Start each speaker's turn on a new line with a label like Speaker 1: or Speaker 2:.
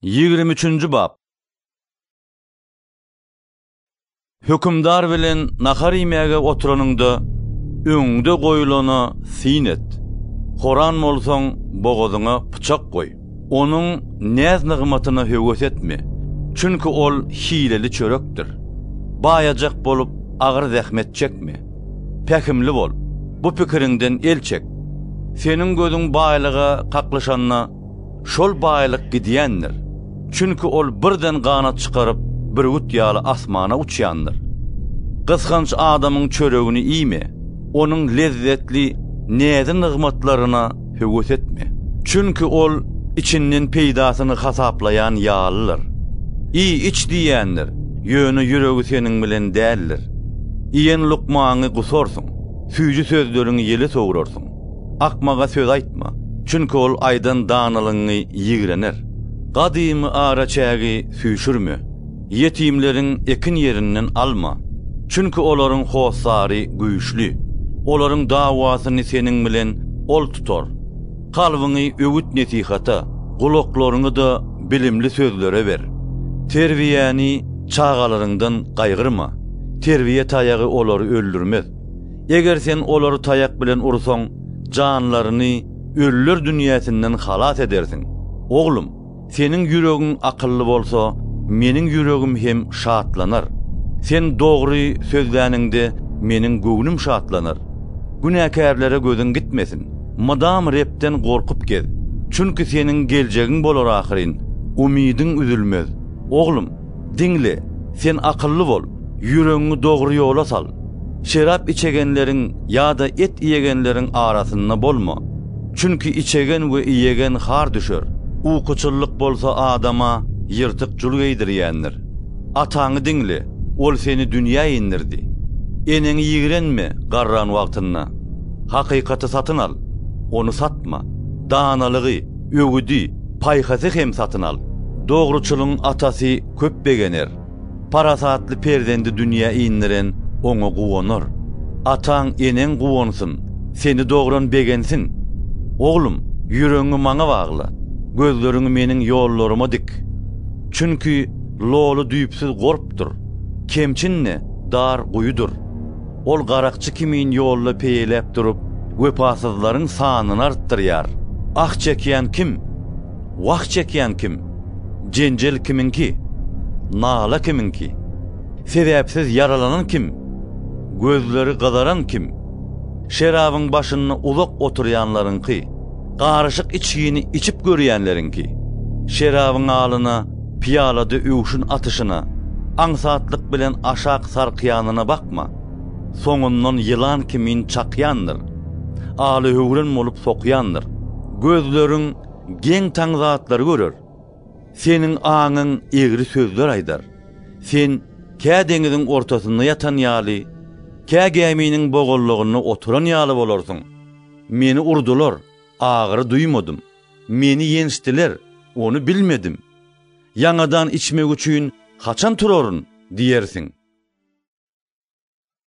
Speaker 1: 23. bab. Hükümdar bilen nahar ýemäge oturanynda öňüňde goýulany sin et. Horan bolsaň bogazyňa bıçak goý. Onuň näz nygmatyny höwes etme. Çünki ol hileli çörekdir. Baýajak bolup agyr zähmet çekme. Pähimli bol. Bu pikirinden el çek. Seniň gözüň baýlyga kaklaşanna şol baýlyk gidýändir. Çünki ol birden ganat çykaryp bir gut ýaly asmana uçýandyr. Gysganç adamyň çöregini iýme. Onuň lezzetli näze nygmatlaryna höwes etme. Çünki ol içinden peýdasyny hasaplayan ýalylar. İç diýändir. Ýöne ýüregi seniň bilen däldir. Iýen lukmany gusorsun. Süýji sözleriňi ýeli sowurarsyň. Akmaga söz aýtma. Çünki ol aýdan danalyňy ýigrener. Gadymy araçägi süýşürmü. Yetimleriň ekin ýerinden alma. Çünki olaryň hossary güýçli. Olaryň dawasyny seniň bilen ol tutar. Kalbyňy öwüt nesihata, gulaklaryňy da bilimli sözlere ber. Terbiýäni çağalaryňdan gaýgyrma. Terbiýe taýagy olary öldürmez. Eger sen olary taýak bilen ursaň, janlaryny öllür dünýäsinden halat edersin. Oglum, senin ýüregiň akylly bolsa, meniň ýüregim hem şatlanar. Sen dogry sözläningde meniň göwnüm şatlanar. Günäkärlere gözüň gitmesin. Madam repden gorkup gez. Çünki senin geljegiň bolar ahyryn. Umydyň üzülmez. Oglum, dinle, sen akylly bol. Ýüregiňi dogry ýola sal. Şerap içegenleriň ýa-da et iýegenleriň arasynda bolma. Çünki içegen we iýegen har düşer. Uquçyllyk bolsa adama ýyrtyk jul geydirýändir. Ataňy dinle, ol seni dünýä indirdi. Eneňi ýigrenme garran wagtynda. Hakykaty satyn al, onu satma. Danalygy, öwüdi, paýhasy hem satyn al. Dogruçylyň atasy köp begener. Parasatly perdendi dünýä indiren oňa guwanar. Ataň eneň guwansyň, seni dogran begensin. Oglum, ýüregiňi maňa bagla. Gözleriňi meniň ýollarıma dik. Çünki lolu düýpsiz gorpdur. Kemçinne dar guyudur. Ol garakçy kimin ýolla peýelep durup, wepasyzlaryň sanyny artdyrýar. Ah çekýän kim? Wagt çekýän kim? Jenjel kiminki? Nala kiminki? Sebäpsiz yaralanan kim? Gözleri gazaran kim? Şerabyň başyny uzak oturýanlaryňky? Garışyk içgini içip görýänleriňki? Şerabyň alyna, piyalada öwüşün atyşyna, aňsatlyk bilen aşak sarkýanyna bakma. Soňundan ýylan kimin çakýandyr. Aly höwren bolup sokýandyr. Gözleriň geň taňzatlary görer. Senin aňyň egri sözler aýdar. Sen kä deňiziň ortasynda ýatan ýaly, kä geminiň bogullygyny oturan ýaly bolarsyň. Meni urdular, agyry duýmadym. Meni ýenişdiler, onu bilmedim. Ýangadan içmek üçin haçan turaryn diýersiň.